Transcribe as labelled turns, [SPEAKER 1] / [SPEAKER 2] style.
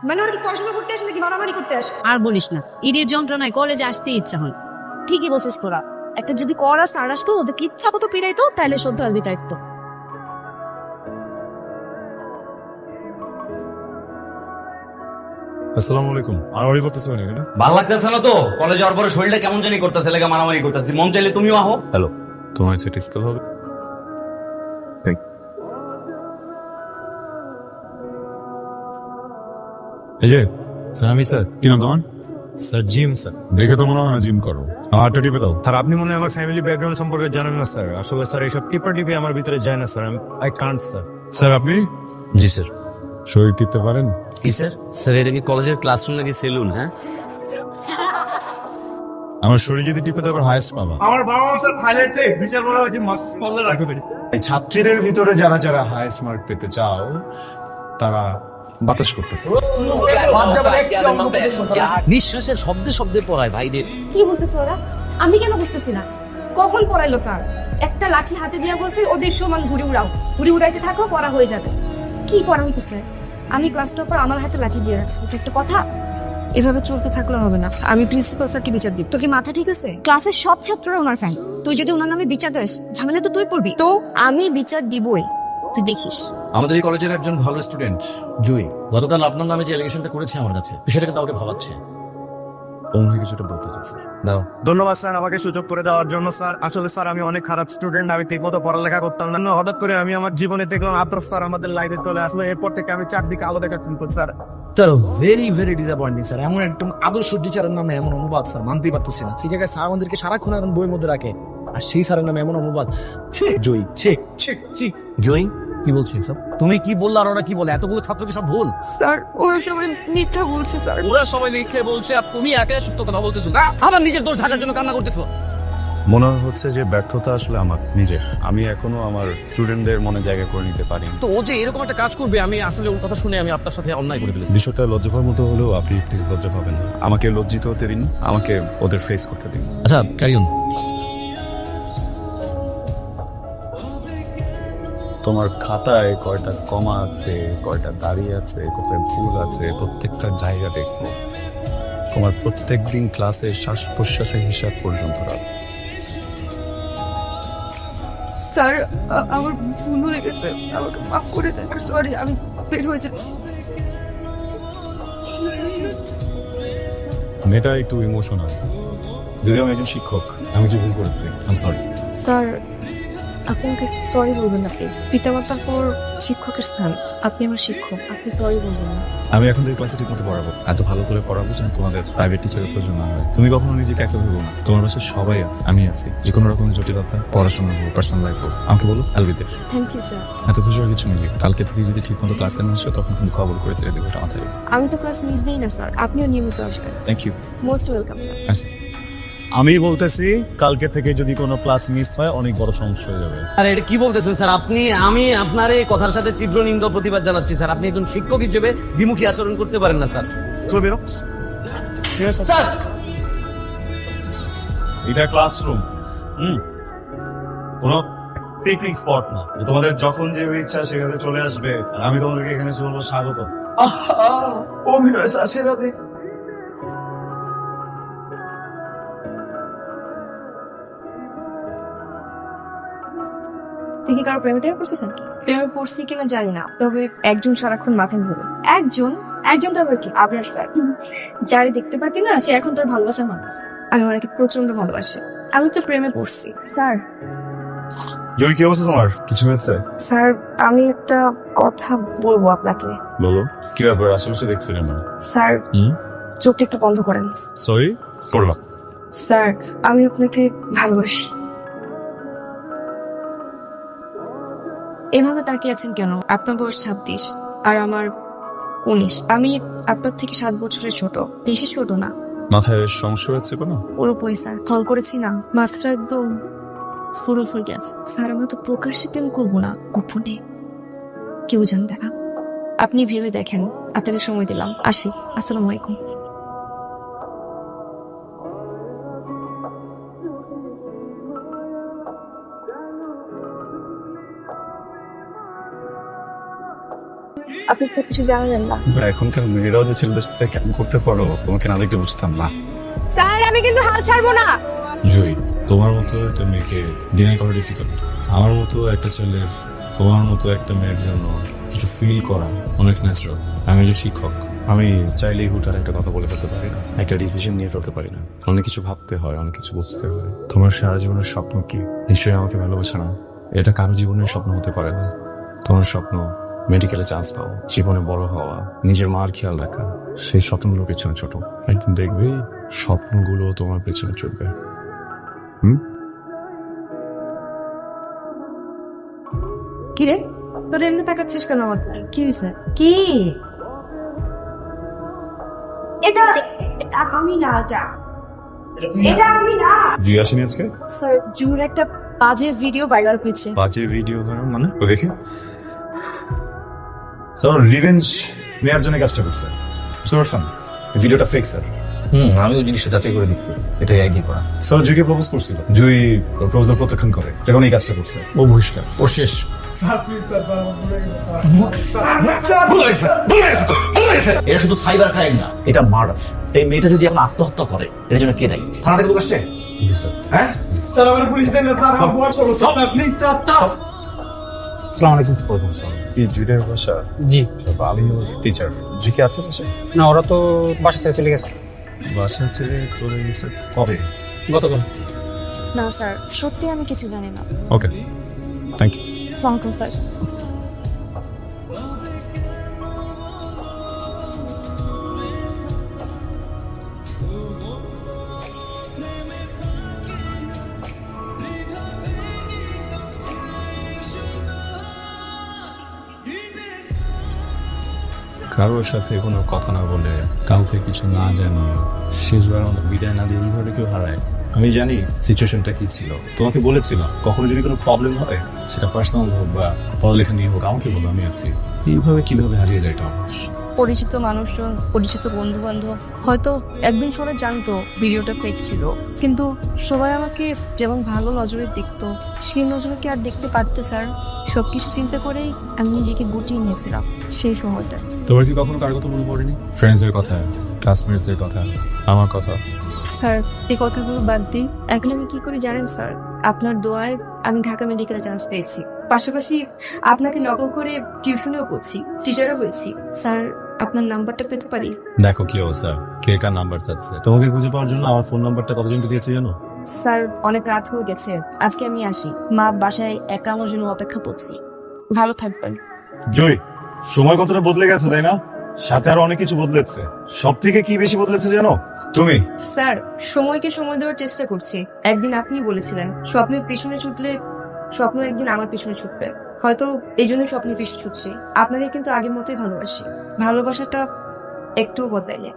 [SPEAKER 1] মানে ওরা কি পড়াশোনা করতে আসে নাকি মারামারি করতে আসে?
[SPEAKER 2] আর বলিস না, ঈদের যন্ত্রণায় কলেজে আসতে ইচ্ছা হয়।
[SPEAKER 1] ঠিকই বলছিস তোরা। একটা যদি করা স্যার আসতো, ওদেরকে ইচ্ছা মতো পিড়াইতো, তাহলে শ্রদ্ধা দিতে একটু।
[SPEAKER 3] আসসালামু আলাইকুম। মারামারি করতেছেন এখানে?
[SPEAKER 4] ভালো লাগতেছে না তো, কলেজে যাওয়ার পরে শরীরটা কেমন জানি করতেছে, লেগে মারামারি করতেছি। মন চাইলে তুমিও আহো। হ্যালো,
[SPEAKER 3] তোমার সেট স্কেল হবে? এই যে স্যার, আমি স্যার। কি নাম তোমার? Sir gym sir. দেখে তো মনে হয় না জিম করো। হাতটা টিপে দাও।
[SPEAKER 5] স্যার আপনি মনে হয় আমার ফ্যামিলি ব্যাকগ্রাউন্ড সম্পর্কে জানেন না স্যার। আসলে স্যার এইসব টিপে আমার ভিতরে যায় না sir. I can't sir.
[SPEAKER 3] Sir আপনি
[SPEAKER 4] জি স্যার।
[SPEAKER 3] শরীর টিপতে পারেন?
[SPEAKER 4] কি স্যার? স্যার এটা কি কলেজের ক্লাসরুম নাকি সেলুন? হ্যাঁ,
[SPEAKER 3] আমার শরীর যদি টিপে দেওয়ার হাইস্ট পাবা।
[SPEAKER 5] আমার বাবা মা স্যার হাইলাইটে বিচার করা হয়েছে মাস পাল্লা রাখতে পারি।
[SPEAKER 3] এই ছাত্রীদের ভিতরে যারা যারা হাইস্ট মার্ক পেতে চাও তারা বাতাস করতে পারো।
[SPEAKER 4] নিঃশ্বাসের শব্দে শব্দে পড়ায় ভাই রে।
[SPEAKER 1] কি বুঝতেছে ওরা? আমি কেন বুঝতেছি না? কখন পড়াইলো স্যার? একটা লাঠি হাতে দিয়া বলছে ওদের সমান ঘুরে উড়াও, ঘুরে উড়াইতে থাকো, পড়া হয়ে যাবে। কি পড়া হইতেছে? আমি ক্লাস টপার, আমার হাতে লাঠি দিয়ে রাখছি, এটা একটা কথা? এভাবে চলতে থাকলে হবে না। আমি প্রিন্সিপাল স্যারকে বিচার দিব। তোর কি মাথা ঠিক আছে? ক্লাসের সব ছাত্ররা ওনার ফ্যান। তুই যদি ওনার নামে বিচার দিস, ঝামেলা তো তুই পড়বি। তো আমি বিচার দিবই, তুই দেখিস।
[SPEAKER 4] আমাদের এই কলেজের একজন ভালো স্টুডেন্ট জুই গতকাল আপনার নামে যে এলিগেশনটা করেছে আমার কাছে, সেটা কিন্তু আমাকে ভাবাচ্ছে।
[SPEAKER 3] অন্য কিছুটা বলতে চাচ্ছি। দাও।
[SPEAKER 5] ধন্যবাদ স্যার আমাকে সুযোগ করে দেওয়ার জন্য স্যার। আসলে স্যার আমি অনেক খারাপ স্টুডেন্ট, আমি ঠিকমতো পড়ালেখা করতাম না। হঠাৎ করে আমি আমার জীবনে দেখলাম আপনার স্যার আমাদের লাইফে চলে আসলো। এরপর থেকে আমি চারদিকে আলো দেখা শুরু করছি sir.
[SPEAKER 6] Sir very disappointing sir. এমন একদম আদর্শ টিচারের নামে এমন অনুবাদ স্যার মানতেই পারতেছি না। সেই জায়গায় স্যার আমাদেরকে সারাক্ষণ এখন বইয়ের মধ্যে রাখে, আর সেই স্যারের নামে এমন অনুবাদ। জয়ী জয়ী কি বলছিস সব? তুমি কি বললে আর ওরা কি বলে? এতগুলো ছাত্র কি সব ভুল?
[SPEAKER 1] স্যার ওরা সবাই মিথ্যা বলছে স্যার।
[SPEAKER 4] ওরা সবাই লিখে বলছে আর তুমি একা সত্য কথা বলতেছো না।
[SPEAKER 6] আমার নিজের দোষ ঢাকার জন্য কান্না করতেছো।
[SPEAKER 3] মনে হচ্ছে যে ব্যর্থতা আসলে আমার নিজের। আমি এখনো আমার স্টুডেন্টদের মনে জায়গা করে নিতে পারি।
[SPEAKER 6] তো ও যে এরকম একটা কাজ করবে, আমি আসলে ওর কথা শুনে আমি আপনার সাথে অন্যায় করে ফেলেছি।
[SPEAKER 3] বিষয়টা লজ্জা পাওয়ার মতো হলেও আপনি প্লিজ লজ্জা পাবেন না। আমাকে লজ্জিত হতে দিন, আমাকে ওদের ফেস করতে দিন।
[SPEAKER 6] আচ্ছা ক্যারি অন।
[SPEAKER 3] তোমার খাতায় কয়টা কমা আছে, কয়টা দাড়ি আছে, কোথায় ভুল আছে, প্রত্যেকটা জায়গা দেখবো। তোমার প্রত্যেক দিন ক্লাসে শ্বাস প্রশ্বাসের হিসাব পর্যন্ত রাখবো।
[SPEAKER 1] স্যার আমার ভুল হয়ে গেছে, আমাকে মাফ করে দেন। সরি, আমি বের হয়ে যাচ্ছি।
[SPEAKER 3] মেয়েটা একটু ইমোশনাল। যদি আমি একজন শিক্ষক, আমি কি ভুল করেছি? I am sorry.
[SPEAKER 1] স্যার আপনি আমাকে সরি বলবেন না প্লিজ। পিতামাতার পর শিক্ষকের স্থান, আপনি আমার শিক্ষক, আপনি সরি বলবেন না।
[SPEAKER 3] আমি এখন থেকে ক্লাসে ঠিক মতো পড়াবো, এত ভালো করে পড়াবো যেন তোমাদের প্রাইভেট টিচারের প্রয়োজন না হয়। তুমি কখনো নিজেকে একা ভেবো না, তোমার বাসায় সবাই আছে, আমি আছি। যে কোনো রকমের জটিলতা, পড়াশোনা হোক, পার্সোনাল লাইফ হোক, আমাকে বলো, আলবিদের।
[SPEAKER 1] Thank you sir.
[SPEAKER 3] এত খুশি হওয়ার কিছু নেই। কালকে থেকে যদি ঠিক মতো ক্লাসে না আসো, তখন কিন্তু খবর করে ছেড়ে দেবো, এটা মাথায় রেখো।
[SPEAKER 1] আমি তো ক্লাস মিস দিই না স্যার, আপনিও নিয়মিত আসবেন।
[SPEAKER 3] Thank you.
[SPEAKER 1] Most welcome sir.
[SPEAKER 3] আচ্ছা, আমি বলতেছি কালকে থেকে যদি কোনো ক্লাস মিস হয়, অনেক বড় সমস্যা হয়ে যাবে।
[SPEAKER 4] আরে এটা কি বলতেছেন স্যার আপনি? আমি আপনার এই কথার সাথে তীব্র নিন্দা ও প্রতিবাদ জানাচ্ছি স্যার। আপনি একজন শিক্ষক হিসেবে দ্বিমুখী আচরণ করতে পারেন না স্যার।
[SPEAKER 3] চল বেরো। ঠিক আছে
[SPEAKER 4] স্যার
[SPEAKER 3] এটা ক্লাসরুম, কোনো পিকনিক স্পট না। তোমাদের যখন যে ইচ্ছা সেখানে চলে আসবে, আর আমি তোমাদেরকে এখানে এসে বলবো স্বাগত।
[SPEAKER 6] অভিনয় স্যার সেভাবে।
[SPEAKER 1] তুই কি কারো প্রেমে পড়ছিস নাকি? প্রেমে পড়ছি কিনা জানি না, তবে একজন সারাক্ষণ মাথায় ঘুরে। একজনটা আবার কি? আবরার স্যার। যারে দেখতে পাতি না, সে এখন তোর ভালোবাসার মানুষ। আমি ওনাকে প্রচন্ড ভালোবাসি। আমি তো প্রেমে পড়ছি স্যার।
[SPEAKER 3] জয়, কি অবস্থা তোমার? কিছু হয়েছে?
[SPEAKER 1] স্যার আমি একটা কথা বলবো আপনাকে।
[SPEAKER 3] বলো, কি ব্যাপার? আশেপাশে দেখছিলাম না।
[SPEAKER 1] স্যার চোখটা একটু বন্ধ করেন।
[SPEAKER 3] সরি, করলাম।
[SPEAKER 1] স্যার আমি আপনাকে ভালোবাসি। এভাবে তাকিয়ে আছেন কেন? আপনার বয়স 26 আর আমার 19। আমি আপনার থেকে 7 বছরের ছোট, বেশি ছোট না।
[SPEAKER 3] মাথায় সমস্যা হয়েছে কোনো?
[SPEAKER 1] পুরোপুরি স্যার। ফল করেছি না, মাথাটা একদম ফুরো গেছে। স্যার আমরা তো প্রকাশ্যে প্রেম করবো না, গোপনে, কেউ জানবে না। আপনি ভেবে দেখেন, আপনাকে সময় দিলাম, আসি। আসসালামু আলাইকুম। আপনি তো কিছু জানেন না।
[SPEAKER 3] এখনকার মেয়েরাও যে ছেলেদের সাথে কেমন করতে পারো তোমাকে না দেখলে বুঝতাম না।
[SPEAKER 1] স্যার আমি কিন্তু হাল ছাড়বো না।
[SPEAKER 3] জয়ী, তোমার মতো একটা মেয়েকে ডিনাই করা ডিফিকাল্ট। আমার মতো একটা ছেলের তোমার মতো একটা মেয়ের জন্য কিছু ফিল করা অনেক ন্যাচারাল। আমি একজন শিক্ষক, আমি চাইলেই হুটার একটা কথা বলে ফেলতে পারি না, একটা ডিসিশন নিয়ে ফেলতে পারি না। অনেক কিছু ভাবতে হয়, অনেক কিছু বুঝতে হয়। তোমার সারা জীবনের স্বপ্ন কি? নিশ্চয়ই আমাকে ভালোবাসা না। এটা কারো জীবনের স্বপ্ন হতে পারে না। তোমার স্বপ্ন মেডিকেলে চান্স পাওয়া, জীবনে বড় হওয়া, নিজের মার খেয়াল রাখা। সেই স্বপ্নগুলো পেছনে ছোট, একদিন দেখবে স্বপ্নগুলো তোমার পেছনে চলবে।
[SPEAKER 1] কি রে, তোর এমনি তাকাচ্ছিস কেন আমার? কি হয়েছে?
[SPEAKER 2] কি
[SPEAKER 1] এটা আমি না, এটা আমি না।
[SPEAKER 3] জি আসেনি আজকে?
[SPEAKER 1] স্যার জুর একটা বাজে ভিডিও ভাইরাল হয়েছে।
[SPEAKER 3] বাজে ভিডিও মানে ও দেখে স্যার রিভেঞ্জ নেওয়ার জন্য কাজটা করছে। স্যার ভিডিওটা ফেক স্যার।
[SPEAKER 6] আমি ওই জিনিসটা যাচাই করে দিচ্ছি, এটাই একই করা।
[SPEAKER 3] স্যার জুইকে প্রপোজ করছিল, জুই প্রপোজাল প্রত্যাখ্যান করে, এখন এই কাজটা করছে। ও বহিষ্কার, ও শেষ।
[SPEAKER 6] এটা শুধু সাইবার ক্রাইম না, এটা মার্ডার। এই মেয়েটা যদি এখন আত্মহত্যা করে, এর জন্য কে দায়ী? থানা থেকে লোক আসছে?
[SPEAKER 3] জি স্যার।
[SPEAKER 6] হ্যাঁ, তাহলে আমার পুলিশ দেন না, তারা আমার চলো সব আপনি চাপ চাপ।
[SPEAKER 7] আসসালামু আলাইকুম।
[SPEAKER 3] এই জুইয়ের ভাষা?
[SPEAKER 7] জি
[SPEAKER 3] আমি টিচার। জুই কি আছে বাসায়?
[SPEAKER 7] না, ওরা তো বাসা ছেড়ে চলে গেছে
[SPEAKER 3] বাসা ছেড়ে চলে গেছে কবে?
[SPEAKER 7] গতকাল।
[SPEAKER 1] না স্যার, সত্যি আমি কিছু জানি না।
[SPEAKER 3] Okay, thank you.
[SPEAKER 1] Thank you sir.
[SPEAKER 3] কারোর সাথে কোনো কথা না বলে, কাউকে কিছু না জানিয়ে শেষ বার আমাদের বিদায় না দিয়ে এইভাবে কেউ হারায়। আমি জানি সিচুয়েশনটা কি ছিল, তোমাকে বলেছিলাম কখনো যদি কোনো প্রবলেম হয়, সেটা পার্সোনাল হোক বা পড়ালেখা নিয়ে হোক, আমাকে বলো, আমি আছি। এইভাবে কিভাবে হারিয়ে যায় এটা মানুষ?
[SPEAKER 1] পরিচিত মানুষজন, পরিচিত বন্ধু বান্ধব হয়তো একদিন সবাই জানতো ভিডিওটা ফেক ছিল, কিন্তু সবাই আমাকে যেমন ভালো নজরে দেখতো, সেই নজরে কি আর দেখতে পারতো স্যার? সবকিছু চিন্তা করেই আমি নিজেকে গুটিয়ে নিয়েছিলাম সেই সময়টা।
[SPEAKER 3] তোমার কি কখনো কার কথা মনে পড়েনি? ফ্রেন্ডসদের কথা, ক্লাসমেটসদের কথা, আমার কথা?
[SPEAKER 1] স্যার এই কথাগুলো বাদ দিই, এখন আমি কি করি জানেন স্যার? আপনার দোয়ায় আমি ঢাকা মেডিকেলে চান্স পেয়েছি, পাশাপাশি আপনাকে নকল করে টিউশনেও পড়ছি, টিচারও হয়েছি। স্যার আপনার নাম্বারটা পেতে পারি?
[SPEAKER 3] দেখো কি অবস্থা, কে কার নাম্বার চাচ্ছে। তোমাকে খুঁজে পাওয়ার জন্য আমার ফোন নাম্বারটা কতজনকে দিয়েছে জানো?
[SPEAKER 1] স্যার অনেক রাত হয়ে গেছে, আজকে আমি আসি। মা বাসায় একা আমার জন্য অপেক্ষা করছি। ভালো থাকবেন।
[SPEAKER 3] জয়, সময় কতটা বদলে গেছে তাই না? সাথে আরো অনেক কিছু বদলেছে। সব থেকে কি বেশি বদলেছে জানো? তুমি।
[SPEAKER 1] স্যার সময়কে সময় দেওয়ার চেষ্টা করছি। একদিন আপনি বলেছিলেন স্বপ্নের পিছনে ছুটলে স্বপ্ন একদিন আমার পিছনে ছুটবে, হয়তো এই জন্য স্বপ্নের পিছনে ছুটছি। আপনাকে কিন্তু আগের মতোই ভালোবাসি, ভালোবাসাটা একটুও বদলাইনি।